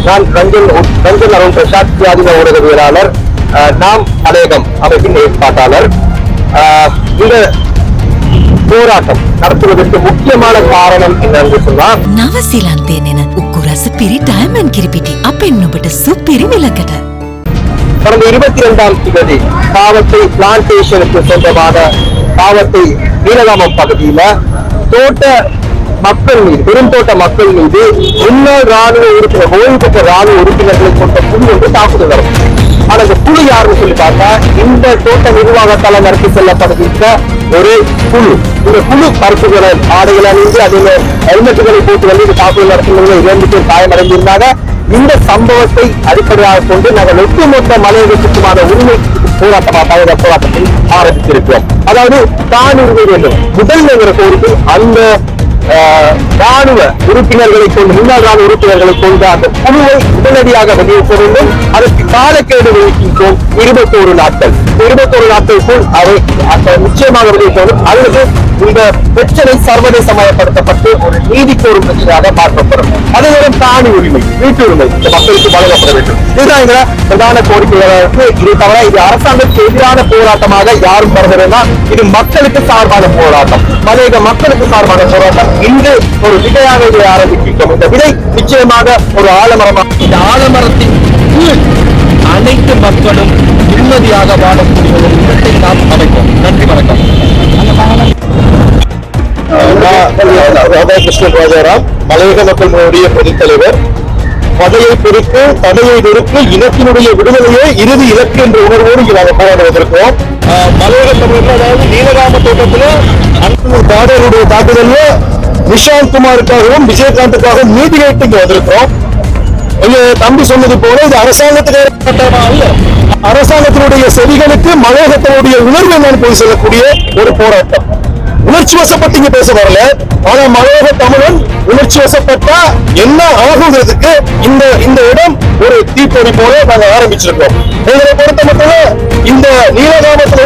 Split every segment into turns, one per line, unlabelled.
நான் ரஞ்சன் அருண் பிரசாத் சுயாதீன ஊடகவியலாளர், நாம் மலையகம் அமைப்பின் ஏற்பாட்டாளர். இந்த போராட்டம் நடத்துவதற்கு முக்கியமான காரணம் என்னன்னு சொன்னா,
නවසීලන්තේ උකුරස පිරි ඩයමන්ඩ් කිරිපිටි අපෙන් ඔබට සුපිරි විලකට.
கடந்த 22ஆம் தேதி காவத்தை பிளான்டேஷனுக்கு சொந்தமான காவத்தை நீலகாமம் பகுதியில தோட்ட மக்கள் மீது, பெருந்தோட்ட மக்கள் மீது முன்னாள் ராணுவ உறுப்பினர், ஓய்வு பெற்ற ராணுவ உறுப்பினர்களை கொண்ட குழு ஒன்று தாக்குதல் நடக்கும். ஆனா இந்த குழு யாருன்னு சொல்லி பார்த்தா, இந்த தோட்ட நிர்வாகத்தால நடத்தி செல்லப்படுகின்ற ஒரு குழு. இந்த குழு பருப்புகளை ஆடைகளை அணிந்து அதில் ஹெல்மெட்டுகளை போட்டு வந்து இந்த தாக்குதல் நடத்துவதில் 2 பேர் காயமடைந்திருந்தாங்க. இந்த சம்பவத்தை அடிப்படையாக கொண்டு நாங்கள் ஒட்டுமொத்த மலையகத்துக்குமான உரிமை போராட்டத்தை ஆரம்பித்திருக்கிறோம். அதாவது தான் உரிமை வேண்டும் முதல் கோரிக்கை அந்த ராணுவ உறுப்பினர்களை கொண்டு, முன்னாள் ராணுவ உறுப்பினர்களை கொண்டு அந்த குழுவை உடனடியாக வெளியேற்ற வேண்டும். அதற்கு காலக்கெடு விதிக்கின்றோம் 21 நாட்கள். 21 நாட்களுக்குள் அதை நிச்சயமாக வெளியேற்ற வேண்டும். அல்லது இந்த பிரச்சனை சர்வதேசமயப்படுத்தப்பட்டு ஒரு நீதி கோரும் பிரச்சனையாக மாற்றப்படும். அதே நேரம் தானி உரிமை, வீட்டு உரிமை இந்த மக்களுக்கு வழங்கப்பட வேண்டும். இதுதான் எங்க பிரதான கோரிக்கையாக. இதை தவிர இது அரசாங்கத்துக்கு எதிரான போராட்டமாக யாரும் கருதுறதுன்னா, இது மக்களுக்கு சார்பான போராட்டம், மலையக மக்களுக்கு சார்பான போராட்டம். இன்று ஒரு விதையாக இதை ஆரம்பிக்கின்றோம். இந்த விதை நிச்சயமாக ஒரு ஆலமரமாக, இந்த ஆலமரத்தின் கீழ் அனைத்து மக்களும் நிம்மதியாக வாழக்கூடிய ஒரு இடத்தை நாம் அமைப்போம். நன்றி, வணக்கம். ராதாகிருஷ்ணன் ராஜாராம், மலையக மக்கள் முன்னுடைய பொதுத் தலைவர். பதையை பெருக்கு, தடையை நெருக்கு, இனத்தினுடைய விடுதலையே இறுதி இலக்கு என்ற உணர்வோடு இங்கே நாங்கள் போராட வந்திருக்கோம். மலையக தமிழர்கள், அதாவது நீலகாம தோட்டத்தில் தாடருடைய தாக்குதல்ல நிஷாந்த் குமாருக்காகவும் விஜயகாந்துக்காகவும் நீதி கேட்டு இங்க வந்திருக்கிறோம். எங்க தம்பி சொன்னது போல இது அரசாங்கத்துக்கு அல்ல, அரசாங்கத்தினுடைய செவிகளுக்கு மலையகத்தினுடைய உணர்வு என்னன்னு போய் சொல்லக்கூடிய ஒரு போராட்டம். உணர்ச்சி வசப்பட்டு இங்க பேச வரல. ஆனா மலையக தமிழன் உணர்ச்சி வசப்பட்டா என்ன ஆகுங்கிறதுக்கு இந்த இடம் ஒரு தீப்பொறி போல நாங்க ஆரம்பிச்சிருக்கோம். எங்களை பொறுத்த மட்டும் இந்த நீலகாமத்தில்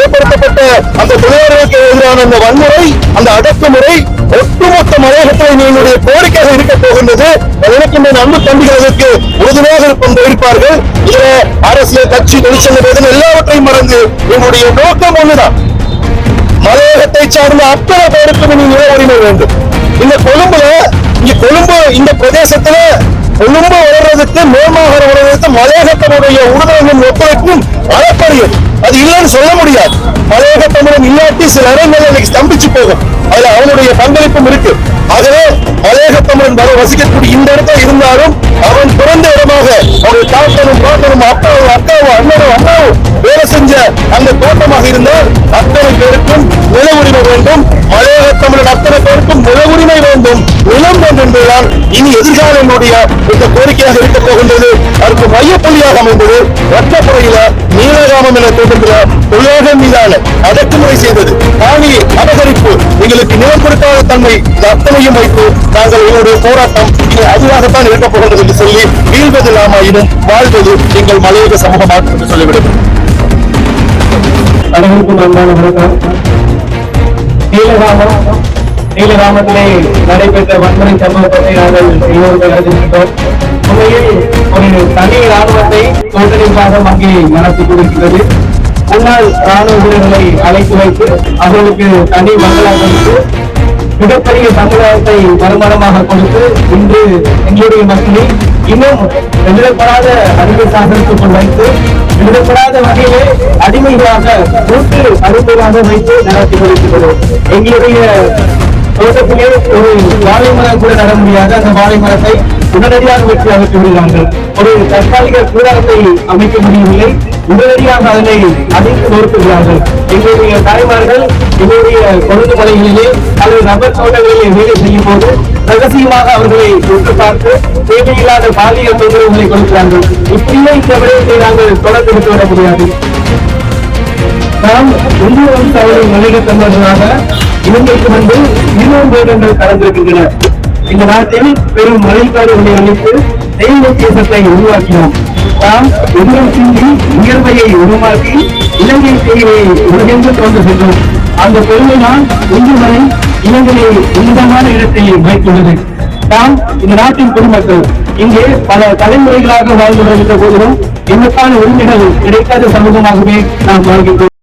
ஏற்படுத்தப்பட்ட அந்த தொழிலாளர்களுக்கு எதிரான அந்த வன்முறை, அந்த அடக்குமுறை ஒட்டுமொத்த மலையகத்தில் எங்களுடைய கோரிக்கையாக இருக்க போகின்றது. எனக்கு இந்த அன்பு தம்பிகளுக்கு உறுதுணையாக இருப்பார்கள். இதுல அரசியல் கட்சி, தொழிற்சங்க எல்லாவற்றையும் மறந்து எங்களுடைய நோக்கம் ஒண்ணுதான், மலையகத்தை சார்ந்த அத்தனை பேருக்கு நில உரிமை வேண்டும். இந்த கொழும்பு இந்த பிரதேசத்துல கொழும்பு வளர்றதுக்கு, மேல்மாகாணம் வளர்றதுக்கு மலையகத்தினுடைய உறுதுணையும் ஒத்துழைப்பும் அளப்பரியது. அது இல்லைன்னு சொல்ல முடியாது. மலையக தமிழன் இல்லாட்டி சில இடங்கள் இன்னைக்கு ஸ்தம்பிச்சு போகும். அதுல அவனுடைய பங்களிப்பும் இருக்கு. ஆகவே மலையக தமிழன் வசிக்கக்கூடிய இந்த இடத்துல இருந்தாலும் அவன் பிறந்த இடமாக அவருடைய தாத்தனும் பாட்டனும் அப்பாவும் அக்காவும் அண்ணனும் அண்ணாவும் வேலை செஞ்ச அந்த தோட்டமாக இருந்தால் அத்தனை பேருக்கும் நில உரிமை வேண்டும். மலையக தமிழன் அத்தனை பேருக்கும் நில உரிமை வேண்டும், நிலம் வேண்டும் என்பதுதான் இனி எதிர்கால என்னுடைய இந்த கோரிக்கையாக இருக்க போகின்றது. அதற்கு மையப்புள்ளியாக அமைந்தது வட்டப்புறையில நீலகாமம் என்ற தோட்டத்தில் தொழிலாளர்கள் மீதான அடக்குமுறை செய்தது, காணி அபகரிப்பு, எங்களுக்கு நிலம் கொடுக்காத தன்மை, அத்தனையும் வைத்து நாங்கள் எங்களுடைய போராட்டம் அதுவாகத்தான் இருக்க போகின்றது என்று சொல்லி, வீழ்வதில்லாமாயினும் வாழ்வது எங்கள் மலையக சமூகமாக என்று சொல்லிவிடும்.
அனைவருக்கும் அன்பான வணக்கம். நீலகாமத்திலே நடைபெற்ற வன்முறை சம்பவத்தை நாங்கள் எல்லோரும் அறிந்திருக்கிறோம். உண்மையில் ஒரு தனி ராணுவத்தை தோட்டத்திற்காக அங்கே நடத்தி கொடுக்கிறது. முன்னாள் ராணுவ வீரர்களை அழைத்து வைத்து அவர்களுக்கு தனி மங்களா கொடுத்து மிகப்பெரிய சமுதாயத்தை வருமானமாக கொடுத்து இன்று எங்களுடைய மக்களில் இன்னும் எழுதப்படாத அடிமை சாசனத்துக்குள் வைத்து எழுதப்படாத வகையிலே அடிமைகளாக கூட்டு அடிமையாக வைத்து நடத்தி கொடுக்கிறோம். எங்களுடைய தோட்டத்திலே ஒரு வாழை மரம் கூட நட முடியாது. அந்த வாழை மரத்தை உடனடியாக வெற்றி அகற்றி விடுகிறார்கள். ஒரு தற்காலிக கூடாரத்தை அமைக்க முடியவில்லை, உடனடியாக அதனை அடைத்து நொறுக்குகிறார்கள். எங்களுடைய தாய்மார்கள் எங்களுடைய கொழுந்து மலைகளிலே அல்லது ரப்பர் தோட்டங்களிலே வேலை செய்யும் போது ரகசியமாக அவர்களை உற்று பார்த்து தேவையில்லாத பாலியல் தொந்தரவுகளை கொடுக்கிறார்கள். இப்படியே இந்த விடயத்தை நாங்கள் தொடர்ந்து விட்டு விட முடியாது. நாம் இந்திய வம்சாவளியின் மனித தமிழர்களாக இலங்கைக்கு வந்து 20 வருடங்கள் கடந்திருக்கின்றன. இந்த நாட்டில் பெரும் மழைக்காடுகளை அளித்து செயல் தேசத்தை உருவாக்கினோம். நாம் எதிரும் சிந்தி உயர்வையை உருவாக்கி இலங்கை செய்தியை உலகெங்கும் கொண்டு சென்றோம். அந்த பெருமை தான் இன்று வரை இலங்கையை உன்னதமான இடத்தை வைத்துள்ளது. நாம் இந்த நாட்டின் குடிமக்கள் இங்கே பல தலைமுறைகளாக வாழ்ந்து வருகின்ற போதிலும் எங்களுக்கான உரிமைகள் கிடைக்காத சமூகமாகவே நாம் வாழ்கின்றோம்.